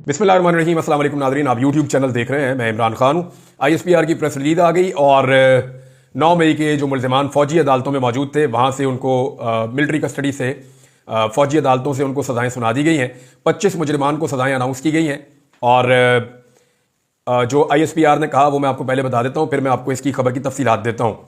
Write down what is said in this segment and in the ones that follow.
बिस्मिल्लाहिर्रहमानिर्रहीम। अस्सलाम वालेकुम नाज़रीन, आप यूट्यूब चैनल देख रहे हैं। मैं इमरान खान हूँ। ISPR की प्रेस रिलीज आ गई और 9 मई के जो मुल्ज़िमान फ़ौजी अदालतों में मौजूद थे वहाँ से उनको मिलिट्री कस्टडी से फ़ौजी अदालतों से उनको सज़ाएँ सुना दी गई हैं। 25 मुजरिमान को सज़ाएँ अनाउंस की गई हैं और जो ISPR ने कहा वो मैं आपको पहले बता देता हूँ, फिर मैं आपको इसकी खबर की तफसीलात देता हूँ।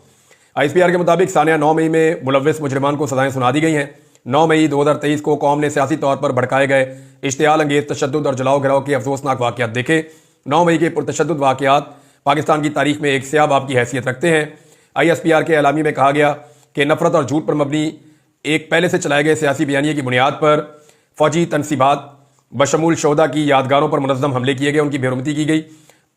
ISPR के मुताबिक सानिया 9 मई में मुलव्वस मुजरिमान को सज़ाएँ सुना दी गई हैं। 9 मई 2023 को कौम ने सियासी तौर पर भड़काए गए इश्तियाल अंगेज तशद्दुद और जलाओ गिराव के अफसोसनाक वाक़यात देखे। 9 मई के पुरतशद्दुद वाक़यात पाकिस्तान की तारीख में एक स्याह बाब की हैसियत रखते हैं। ISPR के एलामी में कहा गया कि नफरत और झूठ पर मबनी एक पहले से चलाए गए सियासी बयानिए की बुनियाद पर फौजी तनसीबात बशमूल शोहदा की यादगारों पर मुनज़्ज़म हमले किए गए, उनकी बेरुमती की गई।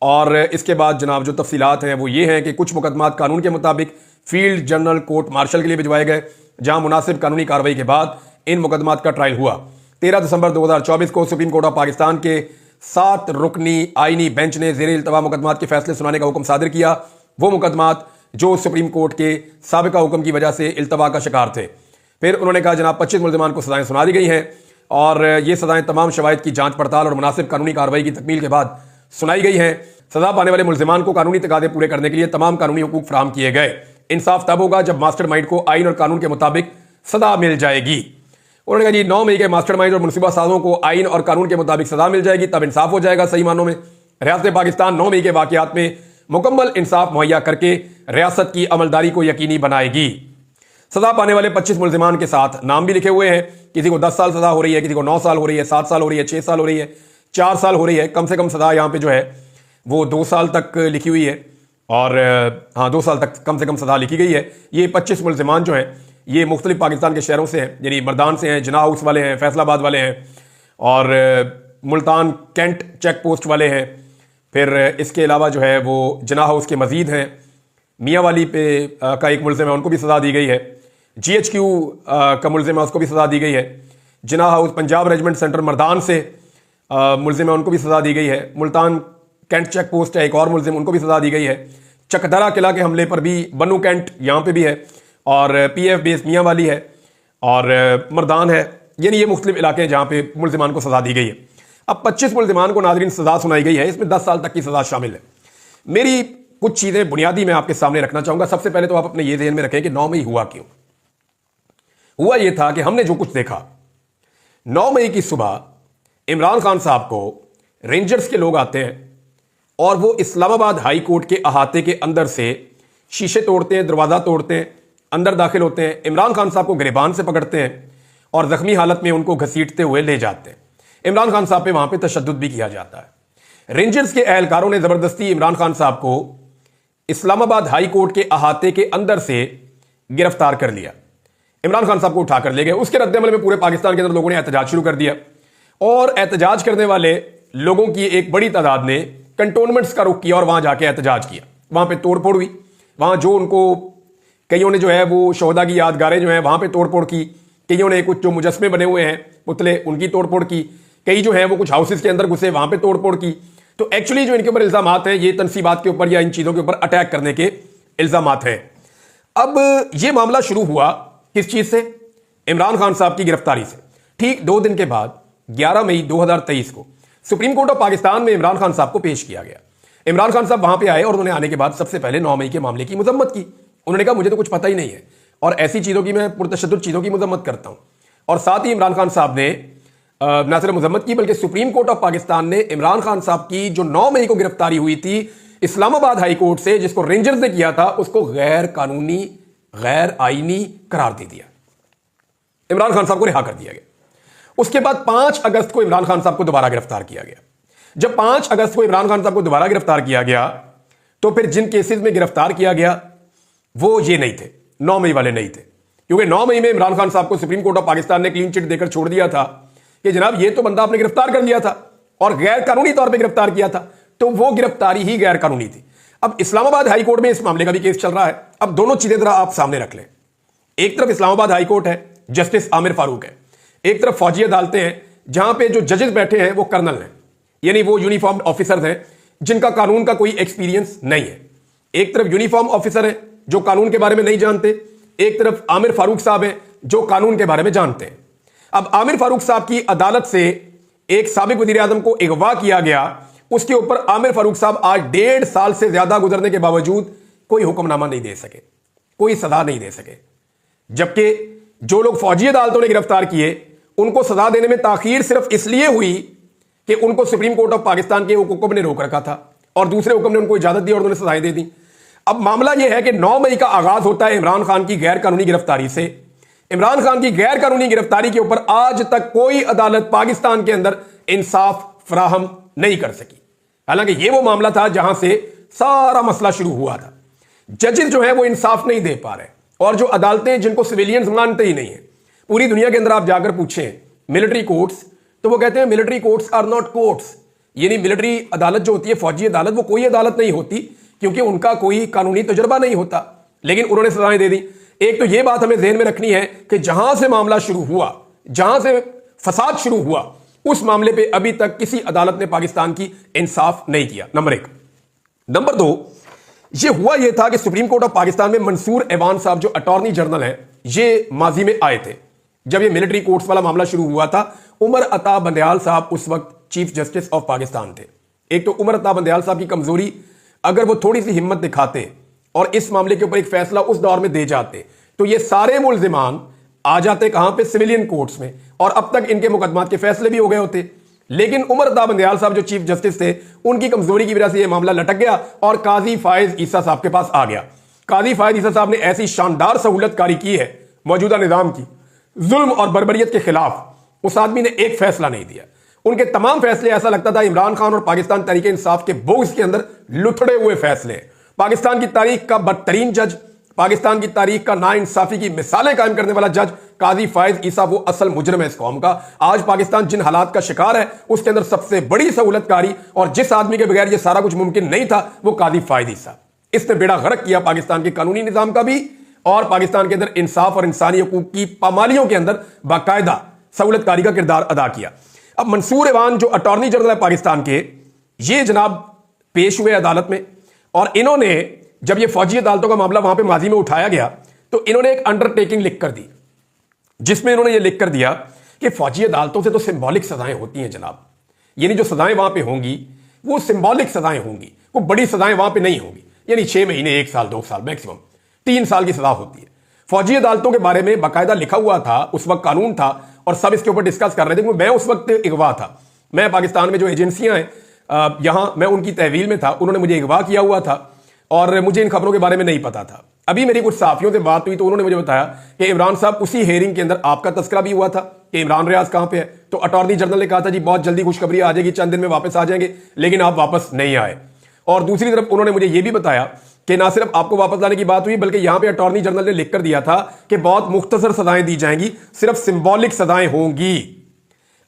और इसके बाद जनाब जो तफसीलात हैं वो ये हैं कि कुछ मुकदमात कानून के मुताबिक फील्ड जनरल कोर्ट मार्शल के लिए भिजवाए गए, जहां मुनासिब कानूनी कार्रवाई के बाद इन मुकदमात का ट्रायल हुआ। 13 दिसंबर 2024 को सुप्रीम कोर्ट ऑफ पाकिस्तान के 7 रुकनी आईनी बेंच ने ज़ेर इल्तवा मुकदमात के फैसले सुनाने का हुक्म सादिर किया। वो मुकदमात जो सुप्रीम कोर्ट के साबिका हुक्म की वजह से इल्तवा का शिकार थे। फिर उन्होंने कहा जनाब 25 मुल्ज़िमान को सज़ाएँ सुना दी गई हैं और ये सज़ाएँ तमाम शवाहिद की जाँच पड़ताल और मुनासिब कानूनी कार्रवाई की तकमील के बाद सुनाई गई हैं। सजा पाने वाले मुल्ज़िमान को कानूनी तकादे पूरे करने के लिए तमाम कानूनी हुकूक फराहम किए गए। इंसाफ तब होगा जब मास्टरमाइंड को आइन और कानून के मुताबिक सजा मिल जाएगी। उन्होंने कहा जी 9 मई के मास्टरमाइंड और मुनसिबा साजों को आइन और कानून के मुताबिक सजा मिल जाएगी, तब इंसाफ हो जाएगा सही मानों में। रियासत पाकिस्तान 9 मई के वाक़यात में मुकम्मल इंसाफ मुहैया करके रियासत की अमलदारी को यकीनी बनाएगी। सजा पाने वाले 25 मुल्ज़िमान के साथ नाम भी लिखे हुए हैं। किसी को 10 साल सजा हो रही है, किसी को 9 साल हो रही है, 7 साल हो रही है, 6 साल हो रही है, 4 साल हो रही है। कम से कम सजा यहाँ पे जो है वो 2 साल तक लिखी हुई है और हाँ 2 साल तक कम से कम सजा लिखी गई है। ये 25 मुल्ज़िमान जो हैं ये मुख्तलिफ पाकिस्तान के शहरों से हैं, यानी मर्दान से हैं, जिना हाउस वाले हैं, फैसलाबाद वाले हैं और मुल्तान कैंट चेक पोस्ट वाले हैं। फिर इसके अलावा जो है वो जिना हाउस के मजीद हैं, मियाँ वाली पे का एक मुल्ज़िम है, उनको भी सज़ा दी गई है। GHQ का मुल्ज़िम है, उसको भी सज़ा दी गई है। Jinnah house Punjab regiment centre Mardan से मुल्ज़िम है, उनको भी सज़ा दी गई है। मुल्तान कैंट चेक पोस्ट है एक और मुल्ज़िम, उनको भी सज़ा दी गई है। चकदरा किला के हमले पर भी बनू कैंट यहाँ पे भी है और PF बेस मियाँ वाली है और मर्दान है। यानी ये मुख्तलिफ इलाके हैं जहाँ पे मुल्ज़िमान को सज़ा दी गई है। अब 25 मुल्ज़िमान को नाज़रीन सज़ा सुनाई गई है, इसमें 10 साल तक की सज़ा शामिल है। मेरी कुछ चीज़ें बुनियादी मैं आपके सामने रखना चाहूँगा। सबसे पहले तो आप अपने ये ध्यान में रखें कि 9 मई हुआ क्यों। हुआ ये था कि हमने जो कुछ देखा 9 मई की सुबह इमरान खान साहब को रेंजर्स के लोग आते हैं और वो इस्लामाबाद हाई कोर्ट के अहाते के अंदर से शीशे तोड़ते हैं, दरवाज़ा तोड़ते हैं, अंदर दाखिल होते हैं। इमरान खान साहब को गिरबान से पकड़ते हैं और ज़ख्मी हालत में उनको घसीटते हुए ले जाते हैं। इमरान खान साहब पे वहाँ पे तशद्दुद भी किया जाता है। रेंजर्स के एहलकारों ने ज़बरदस्ती इमरान खान साहब को इस्लामाबाद हाई कोर्ट के अहाते के अंदर से गिरफ्तार कर लिया। इमरान खान साहब को उठा कर ले गए। उसके रद्दमल में पूरे पाकिस्तान के अंदर लोगों ने एहतजाज शुरू कर दिया और एहतजाज करने वाले लोगों की एक बड़ी तादाद ने कंटोनमेंट्स का रुख किया और वहां जाके एहतजाज किया। वहां पे तोड़फोड़ हुई। वहां जो उनको कईयों ने जो है वो शोहदा की यादगारें जो है वहां पे तोड़फोड़ की। कईयों ने कुछ जो मुजस्मे बने हुए हैं पुतले उनकी तोड़फोड़ की। कई जो है वो कुछ हाउसेस के अंदर घुसे, वहां पे तोड़फोड़ की। तो एक्चुअली जो इनके ऊपर इल्जामात हैं ये तनसीबात के ऊपर या इन चीजों के ऊपर अटैक करने के इल्जामात हैं। अब ये मामला शुरू हुआ किस चीज से? इमरान खान साहब की गिरफ्तारी से। ठीक 2 दिन के बाद 11 मई 2023 को सुप्रीम कोर्ट ऑफ पाकिस्तान में इमरान खान साहब को पेश किया गया। इमरान खान साहब वहां पे आए और उन्होंने आने के बाद सबसे पहले 9 मई के मामले की मजम्मत की। उन्होंने कहा मुझे तो कुछ पता ही नहीं है और ऐसी चीजों की मैं पुरतशद्दुद चीजों की मजम्मत करता हूं। और साथ ही इमरान खान साहब ने न सिर्फ मजम्मत की बल्कि सुप्रीम कोर्ट ऑफ पाकिस्तान ने इमरान खान साहब की जो 9 मई को गिरफ्तारी हुई थी इस्लामाबाद हाई कोर्ट से, जिसको रेंजर्स ने किया था, उसको गैर कानूनी गैर आईनी करार दे दिया। इमरान खान साहब को रिहा कर दिया गया। उसके बाद 5 अगस्त को इमरान खान साहब को दोबारा गिरफ्तार किया गया। जब 5 अगस्त को इमरान खान साहब को दोबारा गिरफ्तार किया गया तो फिर जिन केसेस में गिरफ्तार किया गया वो ये नहीं थे, 9 मई वाले नहीं थे। क्योंकि 9 मई में इमरान खान साहब को सुप्रीम कोर्ट ऑफ पाकिस्तान ने क्लीन चिट देकर छोड़ दिया था कि जनाब ये तो बंदा आपने गिरफ्तार कर लिया था और गैर कानूनी तौर पर गिरफ्तार किया था, तो वो गिरफ्तारी ही गैर कानूनी थी। अब इस्लामाबाद हाई कोर्ट में इस मामले का भी केस चल रहा है। अब दोनों चीजें जरा आप सामने रख लें। एक तरफ इस्लामाबाद हाई कोर्ट है, जस्टिस आमिर फारूक है। एक तरफ फौजी अदालतें हैं जहां पे जो जजेस बैठे हैं वो कर्नल हैं, यानी वो यूनिफॉर्म ऑफिसर्स हैं जिनका कानून का कोई एक्सपीरियंस नहीं है। एक तरफ यूनिफॉर्म ऑफिसर हैं जो कानून के बारे में नहीं जानते, एक तरफ आमिर फारूक साहब हैं जो कानून के बारे में जानते हैं। अब आमिर फारूक साहब की अदालत से एक साबिक वजीर आजम को अगवा किया गया, उसके ऊपर आमिर फारूक साहब आज 1.5 साल से ज्यादा गुजरने के बावजूद कोई हुक्मनामा नहीं दे सके, कोई सजा नहीं दे सके। जबकि जो लोग फौजी अदालतों ने गिरफ्तार किए उनको सजा देने में ताखीर सिर्फ इसलिए हुई कि उनको सुप्रीम कोर्ट ऑफ पाकिस्तान के हुक्म ने रोक रखा था और दूसरे हुक्म ने उनको इजाजत दी और उन्होंने सजाएं दे दी। अब मामला यह है कि 9 मई का आगाज होता है इमरान खान की गैर कानूनी गिरफ्तारी से। इमरान खान की गैर कानूनी गिरफ्तारी के ऊपर आज तक कोई अदालत पाकिस्तान के अंदर इंसाफ फराहम नहीं कर सकी। हालांकि यह वो मामला था जहां से सारा मसला शुरू हुआ था। जजेस जो है वो इंसाफ नहीं दे पा रहे और जो अदालतें जिनको सिविलियंस मानते ही नहीं है, पूरी दुनिया के अंदर आप जाकर पूछें मिलिट्री कोर्ट्स, तो वो कहते हैं military courts are not courts. यानी मिलिट्री अदालत जो होती है, फौजी अदालत, वो कोई अदालत नहीं होती क्योंकि उनका कोई कानूनी तजुर्बा नहीं होता। लेकिन उन्होंने सजाएं दे दी। एक तो यह बात हमें ज़हन में रखनी है कि जहां से मामला शुरू हुआ, जहां से फसाद शुरू हुआ, उस मामले पे अभी तक किसी अदालत ने पाकिस्तान की इंसाफ नहीं किया, नंबर 1। नंबर 2, ये हुआ यह था कि सुप्रीम कोर्ट ऑफ पाकिस्तान में मंसूर ऐवान साहब जो अटॉर्नी जनरल है, ये माजी में आए थे जब ये मिलिट्री कोर्ट्स वाला मामला शुरू हुआ था। उमर अता बंदयाल साहब उस वक्त चीफ जस्टिस ऑफ पाकिस्तान थे। एक तो उमर अता बंदयाल साहब की कमजोरी, अगर वो थोड़ी सी हिम्मत दिखाते और इस मामले के ऊपर एक फैसला उस दौर में दे जाते तो ये सारे मुल्जिमान आ जाते कहां पे, सिविलियन कोर्ट्स में, और अब तक इनके मुकदमात के फैसले भी हो गए होते। लेकिन उमर अता बंदयाल साहब जो चीफ जस्टिस थे, उनकी कमजोरी की वजह से यह मामला लटक गया और काजी फायज ईसा साहब के पास आ गया। काजी फायज ईसा साहब ने ऐसी शानदार सहूलतकारी की है मौजूदा निजाम की, जुल्म और बर्बरियत के खिलाफ उस आदमी ने एक फैसला नहीं दिया। उनके तमाम फैसले ऐसा लगता था इमरान खान और पाकिस्तान तहरीक इंसाफ के बोझ के अंदर लुथड़े हुए फैसले। पाकिस्तान की तारीख का बदतरीन जज, पाकिस्तान की तारीख का नाइंसाफी की मिसालें कायम करने वाला जज काजी फायज ईसा वो असल मुजरिम है इस कौम का। आज पाकिस्तान जिन हालात का शिकार है उसके अंदर सबसे बड़ी सहूलतकारी और जिस आदमी के बगैर ये सारा कुछ मुमकिन नहीं था वो काजी फायज ईसा। इसने बेड़ा गर्क किया पाकिस्तान के कानूनी निजाम का भी और पाकिस्तान के अंदर इंसाफ और इंसानी हकूक की पामालियों के अंदर बाकायदा सहूलतकारी का किरदार अदा किया। अब मंसूर ऐवान जो अटॉर्नी जनरल है पाकिस्तान के, ये जनाब पेश हुए अदालत में और इन्होंने जब ये फौजी अदालतों का मामला वहां पे माजी में उठाया गया तो इन्होंने एक अंडरटेकिंग लिख कर दी, जिसमें इन्होंने ये लिख कर दिया कि फौजी अदालतों से तो सिंबॉलिक सजाएं होती हैं जनाब, यानी जो सजाएं वहां पे होंगी वो सिंबॉलिक सजाएं होंगी, वो बड़ी सजाएं वहां पे नहीं होंगी। यानी 6 महीने, 1 साल, 2 साल, मैक्सिमम 3 साल की सजा होती है। फौजी अदालतों के बारे में बाकायदा लिखा हुआ था, उस वक्त कानून था और सब इसके ऊपर डिस्कस कर रहे थे। मैं उस वक्त अगवा था, मैं पाकिस्तान में जो एजेंसियां हैं यहां मैं उनकी तहवील में था, उन्होंने मुझे अगवा किया हुआ था और मुझे इन खबरों के बारे में नहीं पता था। अभी मेरी कुछ साफियों से बात हुई तो उन्होंने मुझे बताया कि इमरान साहब उसी हेयरिंग के अंदर आपका तस्करा भी हुआ था कि इमरान रियाज कहां पे है, तो अटॉर्नी जनरल ने कहा था जी बहुत जल्दी खुशखबरी आ जाएगी, चंद दिन में वापस आ जाएंगे, लेकिन आप वापस नहीं आए। और दूसरी तरफ उन्होंने मुझे यह भी बताया कि ना सिर्फ आपको वापस लाने की बात हुई बल्कि यहां पे अटॉर्नी जनरल ने लिख कर दिया था कि बहुत मुख्तसर सजाएं दी जाएंगी, सिर्फ सिंबॉलिक सजाएं होंगी।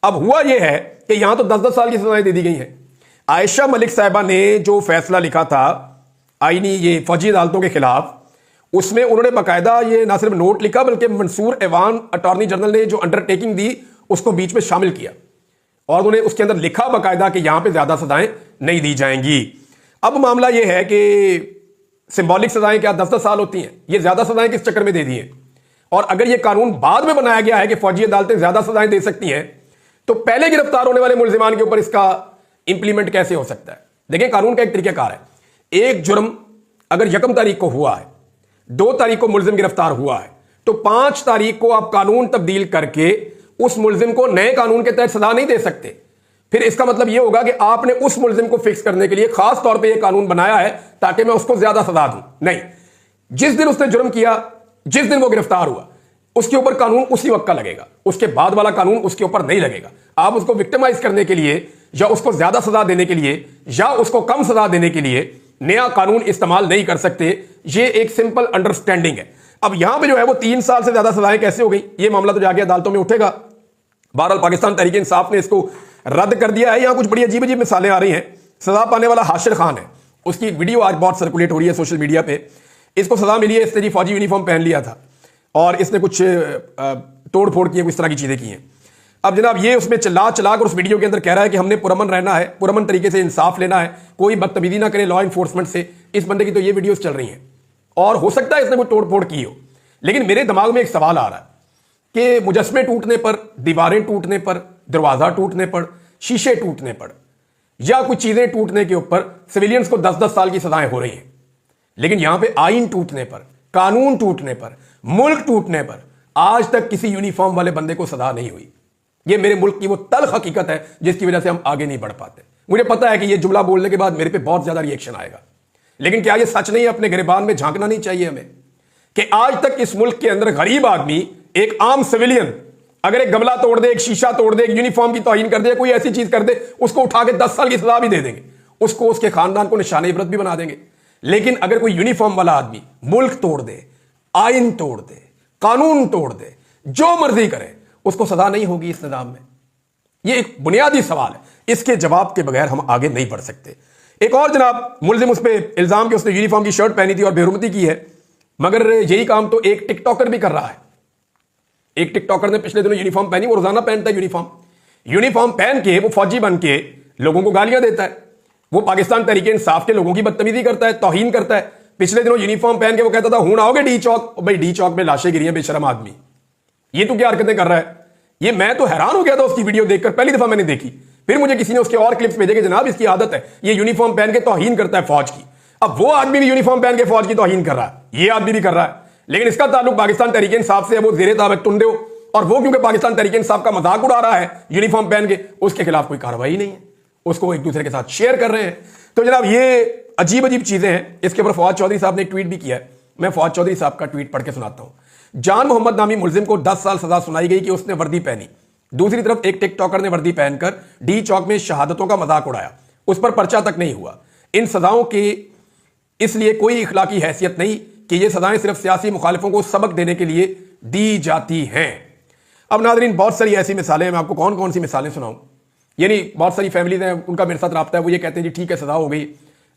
अब हुआ यह है कि यहां तो 10-10 साल की सजाएं दे दी गई हैं। आयशा मलिक साहिबा ने जो फैसला लिखा था आईनी ये फौजी अदालतों के खिलाफ, उसमें उन्होंने बाकायदा ये ना सिर्फ नोट लिखा बल्कि मंसूर ऐवान अटॉर्नी जनरल ने जो अंडरटेकिंग दी उसको बीच में शामिल किया और उन्होंने उसके अंदर लिखा बाकायदा कि यहां पे ज्यादा सजाएं नहीं दी जाएंगी। अब मामला यह है कि सिंबॉलिक सजाएं क्या 10-10 साल होती हैं, ये ज्यादा सजाएं किस चक्कर में दे दी हैं? और अगर ये कानून बाद में बनाया गया है कि फौजी अदालतें ज्यादा सजाएं दे सकती हैं तो पहले गिरफ्तार होने वाले मुल्जिमान के ऊपर इसका इंप्लीमेंट कैसे हो सकता है? देखिए कानून का एक तरीकाकार है, एक जुर्म अगर 1 तारीख को हुआ है, 2 तारीख को मुल्जिम गिरफ्तार हुआ है तो 5 तारीख को आप कानून तब्दील करके उस मुल्जिम को नए कानून के तहत सजा नहीं दे सकते। फिर इसका मतलब यह होगा कि आपने उस मुल्जिम को फिक्स करने के लिए खास तौर पे यह कानून बनाया है ताकि मैं उसको ज्यादा सजा दूं। नहीं, जिस दिन उसने जुर्म किया, जिस दिन वो गिरफ्तार हुआ, उसके ऊपर कानून उसी वक्त का लगेगा, उसके बाद वाला कानून उसके ऊपर नहीं लगेगा। आप उसको विक्टिमाइज करने के लिए या उसको ज्यादा सजा देने के लिए या उसको कम सजा देने के लिए नया कानून इस्तेमाल नहीं कर सकते। ये एक सिंपल अंडरस्टैंडिंग है। अब यहां पे जो है वो 3 साल से ज्यादा सजाएं कैसे हो गई, ये मामला तो जाके अदालतों में उठेगा। बहरहाल पाकिस्तान तहरीक इंसाफ ने इसको रद्द कर दिया है। यहां कुछ बड़ी अजीब अजीब मिसालें आ रही हैं। सजा पाने वाला हाशिर खान है, उसकी वीडियो आज बहुत सर्कुलेट हो रही है सोशल मीडिया पे। इसको सजा मिली है, इसने जी फौजी यूनिफॉर्म पहन लिया था और इसने कुछ तोड़ फोड़ की, इस तरह की चीजें की हैं। अब जनाब ये उसमें चिल्ला कर उस वीडियो के अंदर कह रहा है कि हमने पुरअमन रहना है, पुरअमन तरीके से इंसाफ लेना है, कोई बदतमीजी ना करे लॉ इन्फोर्समेंट से। इस बंदे की तो ये वीडियोस चल रही हैं और हो सकता है इसने कोई तोड़ फोड़ की हो, लेकिन मेरे दिमाग में एक सवाल आ रहा है कि मुजस्मे टूटने पर, दीवारें टूटने पर, दरवाजा टूटने पर शीशे टूटने पर या कुछ चीजें टूटने के ऊपर सिविलियंस को 10-10 साल की सजाएं हो रही हैं। लेकिन यहां पे आईन टूटने पर, कानून टूटने पर, मुल्क टूटने पर आज तक किसी यूनिफॉर्म वाले बंदे को सजा नहीं हुई। ये मेरे मुल्क की वो तल्ख हकीकत है जिसकी वजह से हम आगे नहीं बढ़ पाते। मुझे पता है कि ये जुमला बोलने के बाद मेरे पे बहुत ज्यादा रिएक्शन आएगा, लेकिन क्या ये सच नहीं है? अपने गिरबान में झांकना नहीं चाहिए हमें कि आज तक इस मुल्क के अंदर गरीब आदमी, एक आम सिविलियन अगर एक गमला तोड़ दे, एक शीशा तोड़ दे, एक यूनिफॉर्म की तौहीन कर दे, कोई ऐसी चीज कर दे, उसको उठा के 10 साल की सजा भी दे देंगे, उसको, उसके खानदान को निशाने इबरत भी बना देंगे। लेकिन अगर कोई यूनिफॉर्म वाला आदमी मुल्क तोड़ दे, आइन तोड़ दे, कानून तोड़ दे, जो मर्जी करे, उसको सजा नहीं होगी इस निजाम में। यह एक बुनियादी सवाल है, इसके जवाब के बगैर हम आगे नहीं बढ़ सकते। एक और जनाब मुलजिम उस पर इल्जाम कि उसने यूनिफॉर्म की शर्ट पहनी थी और बेहुरमती की है, मगर यही काम तो एक टिकटॉकर भी कर रहा है। एक टिकटॉकर ने पिछले दिनों यूनिफॉर्म पहनी, वो रोजाना पहनता है यूनिफॉर्म पहन के वो फौजी बन के लोगों को गालियां देता है, वो पाकिस्तान तहरीके इंसाफ के लोगों की बदतमीजी करता है, तौहीन करता है। पिछले दिनों यूनिफॉर्म पहन के वो कहता था हूं आओगे डी चौक, भाई डी चौक में लाशें गिरी हैं बेशरम आदमी, ये तो क्या हरकतें कर रहा है। ये मैं तो हैरान हो गया था उसकी वीडियो देखकर, पहली दफा मैंने देखी। फिर मुझे किसी ने उसके और क्लिप्स भेजे कि जनाब इसकी आदत है, ये यूनिफॉर्म पहन के तौहीन करता है फौज की। अब वो आदमी भी यूनिफॉर्म पहन के फौज की तौहीन कर रहा है, ये आदमी भी कर रहा है, लेकिन इसका ताल्लुक पाकिस्तान तहरीके इंसाफ से है, वो जेरे ताबक टुंडे हो, और वो क्योंकि पाकिस्तान तहरीके इंसाफ का मजाक उड़ा रहा है यूनिफॉर्म पहन के, उसके खिलाफ कोई कार्रवाई नहीं है, उसको एक दूसरे के साथ शेयर कर रहे हैं। तो जनाब ये अजीब अजीब चीजें हैं। इसके ऊपर फवाद चौधरी साहब ने एक ट्वीट भी किया है, मैं फवाद चौधरी साहब का ट्वीट पढ़ के सुनाता हूं। जान मोहम्मद नामी मुलजिम को 10 साल सजा सुनाई गई कि उसने वर्दी पहनी। दूसरी तरफ एक टिकटॉकर ने वर्दी पहनकर डी चौक में शहादतों का मजाक उड़ाया, उस पर पर्चा तक नहीं हुआ। इन सजाओं की इसलिए कोई इखलाकी हैसियत नहीं कि ये सजाएं सिर्फ सियासी मुखालिफों को सबक देने के लिए दी जाती हैं। अब नाज़रीन बहुत सारी ऐसी मिसालें हैं, मैं आपको कौन कौन सी मिसालें सुनाऊं। यानी बहुत सारी फैमिलीज हैं, उनका मेरे साथ रब्ता है, वो ये कहते हैं जी ठीक है सजा हो गई,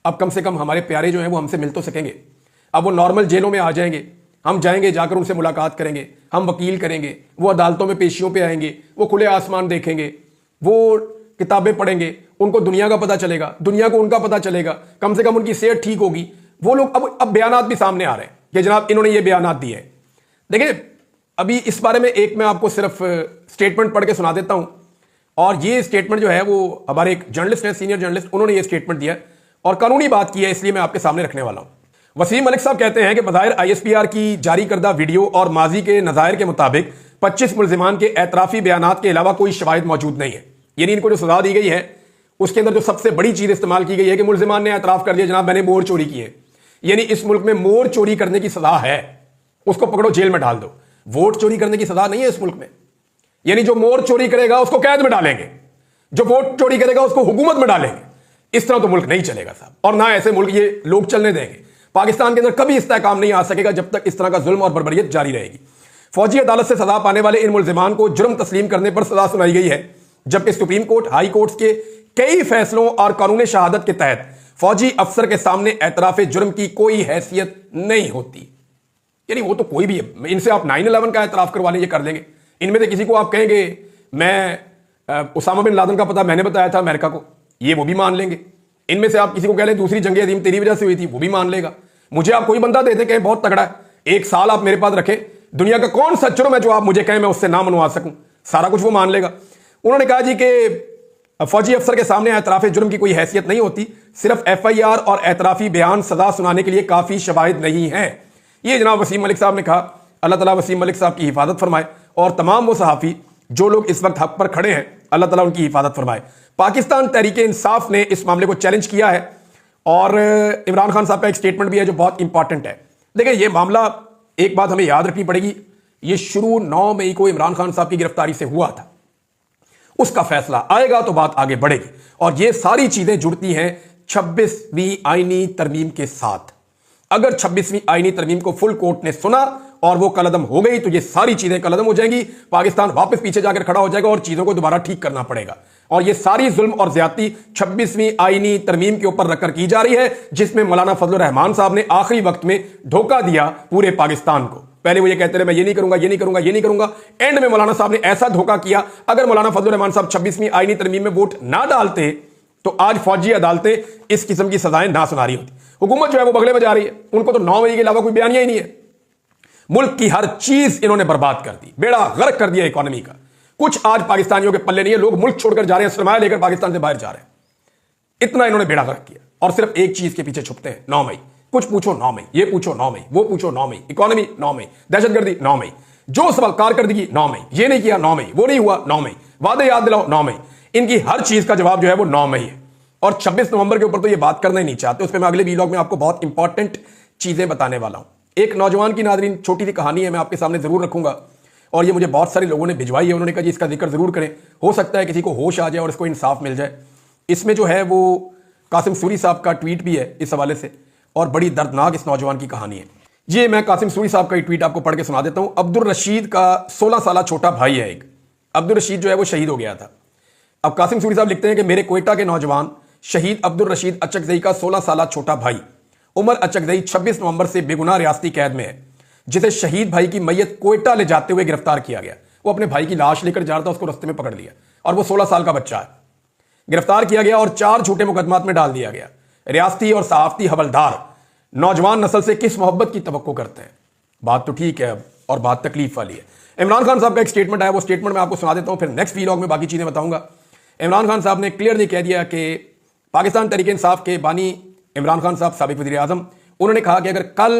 अब कम से कम हमारे प्यारे जो हैं वो हमसे मिल तो सकेंगे। अब वो नॉर्मल जेलों में आ जाएंगे, हम जाएंगे, जाकर उनसे मुलाकात करेंगे, हम वकील करेंगे, वो अदालतों में पेशियों पे आएंगे, वो खुले आसमान देखेंगे, वो किताबें पढ़ेंगे, उनको दुनिया का पता चलेगा, दुनिया को उनका पता चलेगा, कम से कम उनकी सेहत ठीक होगी। वो लोग अब बयानात भी सामने आ रहे हैं कि जनाब इन्होंने ये बयानात दिए हैं। देखिए अभी इस बारे में एक मैं आपको सिर्फ स्टेटमेंट पढ़ के सुना देता हूं, और ये स्टेटमेंट जो है वो हमारे एक जर्नलिस्ट है, सीनियर जर्नलिस्ट, उन्होंने ये स्टेटमेंट दिया और कानूनी बात की है, इसलिए मैं आपके सामने रखने वाला हूं। वसीम मलिक साहब कहते हैं कि बज़ाहिर ISPR की जारी करदा वीडियो और माजी के नज़ायर के मुताबिक 25 मुलजिमान के एतराफी बयानात के अलावा कोई शवाहिद मौजूद नहीं है। यानी इनको जो सजा दी गई है उसके अंदर जो सबसे बड़ी चीज इस्तेमाल की गई है कि मुलजिमान ने एतराफ कर दिया जनाब मैंने मोर चोरी की है। यानी इस मुल्क में मोर चोरी करने की सजा है, उसको पकड़ो जेल में डाल दो। वोट चोरी करने की सजा नहीं है इस मुल्क में। यानी जो मोर चोरी करेगा उसको कैद में डालेंगे, जो वोट चोरी करेगा उसको हुकूमत में डालेंगे। इस तरह तो मुल्क नहीं चलेगा साहब, और ना ऐसे मुल्क ये लोग चलने देंगे। पाकिस्तान के अंदर कभी इस्तेहकाम नहीं आ सकेगा जब तक इस तरह का जुल्म और बर्बरियत जारी रहेगी। फौजी अदालत से सजा पाने वाले इन मुलजिमान को जुर्म तस्लीम करने पर सजा सुनाई गई है, जबकि सुप्रीम कोर्ट, हाई कोर्ट के कई फैसलों और कानून शहादत के तहत फौजी अफसर के सामने एतराफे जुर्म की कोई हैसियत नहीं होती। यानी वो तो कोई भी है, इनसे आप 9/11 का एतराफ करवा लें, ये कर देंगे। इनमें से किसी को आप कहेंगे मैं उसामा बिन लादेन का पता मैंने बताया था अमेरिका को, ये वो भी मान लेंगे। इनमें से आप किसी को कह लें दूसरी जंग अजीम तेरी वजह से हुई थी, वो भी मान लेगा। मुझे आप कोई बंदा देते कहें बहुत तगड़ा है, 1 साल आप मेरे पास रखें, दुनिया का कौन सा जुर्म है जो आप मुझे कहें मैं उससे ना मनवा सकूं, सारा कुछ वो मान लेगा। उन्होंने कहा जी कि फौजी अफसर के सामने एतराफे जुर्म की कोई हैसियत नहीं होती, सिर्फ FIR और एतराफी बयान सजा सुनाने के लिए काफी शवाहिद नहीं है। ये जनाब वसीम मलिक साहब ने कहा। अल्लाह ताला वसीम मलिक साहब की हिफाजत फरमाए, और तमाम वो सहाफ़ी जो लोग इस वक्त हक पर खड़े हैं अल्लाह ताला उनकी हिफाजत फरमाए। पाकिस्तान तहरीके इंसाफ ने इस मामले को चैलेंज किया है, और इमरान खान साहब का एक स्टेटमेंट भी है जो बहुत इंपॉर्टेंट है। देखिए ये मामला, एक बात हमें याद रखनी पड़ेगी, ये शुरू 9 मई को इमरान खान साहब की गिरफ्तारी से हुआ था। उसका फैसला आएगा तो बात आगे बढ़ेगी, और ये सारी चीजें जुड़ती हैं 26वीं आईनी तरमीम के साथ। अगर 26वीं आईनी तरमीम को फुल कोर्ट ने सुना और वो कलअदम हो गई तो ये सारी चीजें कलअदम हो जाएंगी, पाकिस्तान वापस पीछे जाकर खड़ा हो जाएगा और चीजों को दोबारा ठीक करना पड़ेगा। और ये सारी जुल्म और ज्यादती 26वीं आईनी तरमीम के ऊपर रखकर की जा रही है, जिसमें मौलाना फजलुर रहमान साहब ने आखिरी वक्त में धोखा दिया पूरे पाकिस्तान को। पहले वो ये कहते रहे मैं ये नहीं करूंगा, ये नहीं करूंगा, ये नहीं करूंगा, एंड में मौलाना साहब ने ऐसा धोखा किया, अगर मौलाना फजलुर रहमान साहब 26वीं आईनी तरमीम में वोट ना डालते तो आज फौजी अदालतें इस किस्म की सजाएं ना सुना रही होती। हुकूमत जो है वो बगले बजा रही है, उनको तो 9 मई के अलावा कोई बयानिया ही नहीं है। मुल्क की हर चीज इन्होंने बर्बाद कर दी, बेड़ा गर्क कर दिया इकोनॉमी का। कुछ आज पाकिस्तानियों के पल्ले नहीं है, लोग मुल्क छोड़कर जा रहे हैं, सरमाया लेकर पाकिस्तान से बाहर जा रहे हैं। इतना इन्होंने बेड़ा गर्क किया और सिर्फ एक चीज के पीछे छुपते हैं, 9 मई। कुछ पूछो 9 मई, ये पूछो 9 मई, वो पूछो 9 मई, इकोनॉमी 9 मई, दहशतगर्दी 9 मई, जो सवाल कारकर्दगी 9 मई, ये नहीं किया 9 मई, वो नहीं हुआ 9 मई, वादे याद दिलाओ 9 मई। इनकी हर चीज का जवाब जो है वो 9 मई है। और 26 नवंबर के ऊपर तो ये बात करना ही नहीं चाहते, उस पर मैं अगले वीलॉग में आपको बहुत इंपॉर्टेंट चीजें बताने वाला हूं। एक नौजवान की नादरीन छोटी सी कहानी है, मैं आपके सामने जरूर रखूंगा और ये मुझे बहुत सारे लोगों ने भिजवाई है। उन्होंने कहा जी इसका जिक्र जरूर करें, हो सकता है किसी को होश आ जाए और इसको इंसाफ मिल जाए। इसमें जो है वो कासिम सूरी साहब का ट्वीट भी है इस हवाले से और बड़ी दर्दनाक इस नौजवान की कहानी है। ये मैं कासिम सूरी साहब का ट्वीट आपको पढ़ के सुना देता हूं। अब्दुल रशीद का 16 साल छोटा भाई है एक। अब्दुल रशीद जो है वो शहीद हो गया था। अब कासिम सूरी साहब लिखते हैं कि मेरे क्वेटा के नौजवान शहीद अब्दुल रशीद अचकजई का 16 साल छोटा भाई उमर अचकजई 26 नवंबर से बेगुनाह रियासती कैद में है, जिसे शहीद भाई की मैयत क्वेटा ले जाते हुए गिरफ्तार किया गया। वो अपने भाई की लाश लेकर जा रहा था, उसको रास्ते में पकड़ लिया और वो 16 साल का बच्चा है। गिरफ्तार किया गया और 4 झूठे मुकदमात में डाल दिया गया। रियासती और सहाफती हवलदार नौजवान नस्ल से किस मोहब्बत की तवक्को करते हैं? बात तो ठीक है और बात तकलीफ वाली है। इमरान खान साहब का एक स्टेटमेंट आया, वो स्टेटमेंट मैं आपको सुना देता हूं, फिर नेक्स्ट वीलॉग में बाकी चीजें बताऊंगा। इमरान खान साहब ने क्लियरली कह दिया कि पाकिस्तान तहरीक इंसाफ के बानी इमरान खान साहब साबिक वज़ीर आज़म, उन्होंने कहा कि अगर कल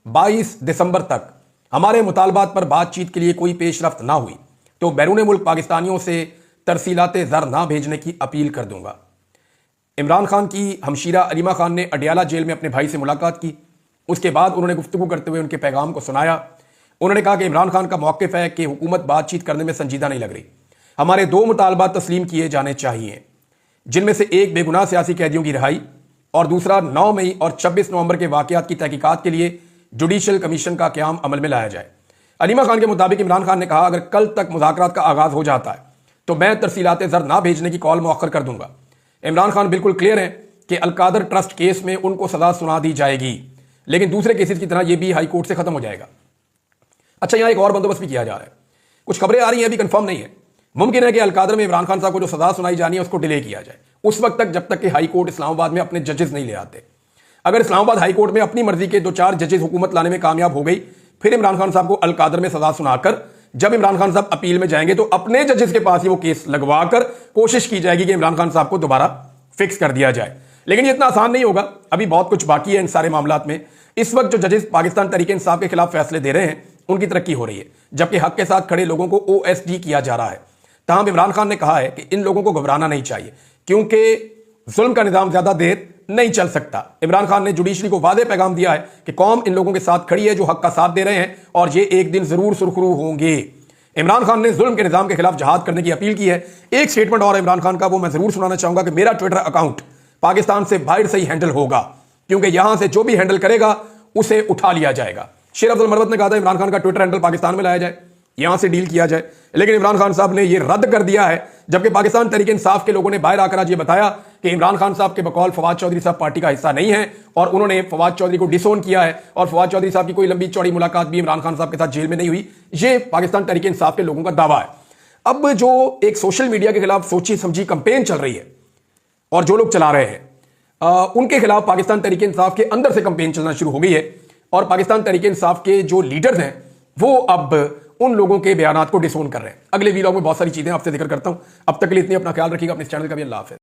22 दिसंबर तक हमारे मुतालबात पर बातचीत के लिए कोई पेशरफ्त ना हुई तो बैरून मुल्क पाकिस्तानियों से तरसीलाते ज़र ना भेजने की अपील कर दूंगा। इमरान खान की हमशीरा अलीमा खान ने अडियाला जेल में अपने भाई से मुलाकात की। उसके बाद उन्होंने गुफ्तगू करते हुए उनके पैगाम को सुनाया। उन्होंने कहा कि इमरान खान का मौक़िफ़ है कि हुकूमत बातचीत करने में संजीदा नहीं लग रही। हमारे 2 मुतालबात तस्लीम किए जाने चाहिए, जिनमें से एक बेगुनाह सियासी कैदियों की रिहाई और दूसरा 9 मई और 26 नवंबर के वाक़यात की तहकीकात के लिए जुडिशल कमीशन का क़याम अमल में लाया जाए। अलीमा खान के मुताबिक इमरान खान ने कहा अगर कल तक मुज़ाकरात का आगाज़ हो जाता है तो मैं तरसीलाते ज़र ना भेजने की कॉल मौखर कर दूंगा। इमरान खान बिल्कुल क्लियर है कि अलकादर ट्रस्ट केस में उनको सजा सुना दी जाएगी, लेकिन दूसरे केसेस की तरह यह भी हाई कोर्ट से खत्म हो जाएगा। अच्छा, यहां एक और बंदोबस्त भी किया जा रहा है। कुछ खबरें आ रही हैं, अभी कंफर्म नहीं है। मुमकिन है कि अलकादर में इमरान खान साहब को जो सजा सुनाई जानी है उसको डिले किया जाए उस वक्त तक जब तक कि हाई कोर्ट इस्लामाबाद में अपने जजेस नहीं ले आते। अगर इस्लामाबाद हाई कोर्ट में अपनी मर्जी के 2-4 जजेस हुकूमत लाने में कामयाब हो गई, फिर इमरान खान साहब को अलकादर में सजा सुनाकर जब इमरान खान साहब अपील में जाएंगे तो अपने जजेस के पास ही वो केस लगवाकर कोशिश की जाएगी कि इमरान खान साहब को दोबारा फिक्स कर दिया जाए। लेकिन ये इतना आसान नहीं होगा, अभी बहुत कुछ बाकी है इन सारे मामलात में। इस वक्त जो जजेस पाकिस्तान तहरीक इंसाफ के खिलाफ फैसले दे रहे हैं उनकी तरक्की हो रही है, जबकि हक के साथ खड़े लोगों को OSD किया जा रहा है। तमाम इमरान खान ने कहा है कि इन लोगों को घबराना नहीं चाहिए क्योंकि जुल्म का निजाम ज्यादा देर नहीं चल सकता। इमरान खान ने जुडिशरी को वादे पैगाम दिया है कि कौम इन लोगों के साथ खड़ी है जो हक का साथ दे रहे हैं और ये एक दिन जरूर सुरखरू होंगे। इमरान खान ने जुल्म के निजाम के खिलाफ जहाद करने की अपील की है। एक स्टेटमेंट और इमरान खान का, वो मैं जरूर सुनाना चाहूंगा कि मेरा ट्विटर अकाउंट पाकिस्तान से बाहर से ही हैंडल होगा क्योंकि यहां से जो भी हैंडल करेगा उसे उठा लिया जाएगा। शेर अब्दुल मरवत ने कहा था इमरान खान का ट्विटर हैंडल पाकिस्तान में लाया जाए, यहां से डील किया जाए, लेकिन इमरान खान साहब ने यह रद्द कर दिया है, जबकि पाकिस्तान तहरीक इंसाफ के लोगों ने बाहर आकर आज ये बताया कि इमरान खान साहब के बकौल फवाद चौधरी साहब पार्टी का हिस्सा नहीं है और उन्होंने फवाद चौधरी को डिसोन किया है और फवाद चौधरी साहब की कोई लंबी चौड़ी मुलाकात भी इमरान खान साहब के साथ जेल में नहीं हुई। ये पाकिस्तान तहरीक इंसाफ के लोगों का दावा है। अब जो एक सोशल मीडिया के खिलाफ सोची समझी कंपेन चल रही है और जो लोग चला रहे हैं उनके खिलाफ पाकिस्तान तहरीक इंसाफ के अंदर से कंपेन चलना शुरू हो गई है और पाकिस्तान तहरीक इंसाफ के जो लीडर्स हैं वो अब उन लोगों के बयानात को डिसोन कर रहे हैं। अगले वीडियो में बहुत सारी चीजें आपसे जिक्र करता हूं। अब तक के लिए इतनी, अपना ख्याल रखिएगा, अपने चैनल का भी अल्लाह हाफ़िज़।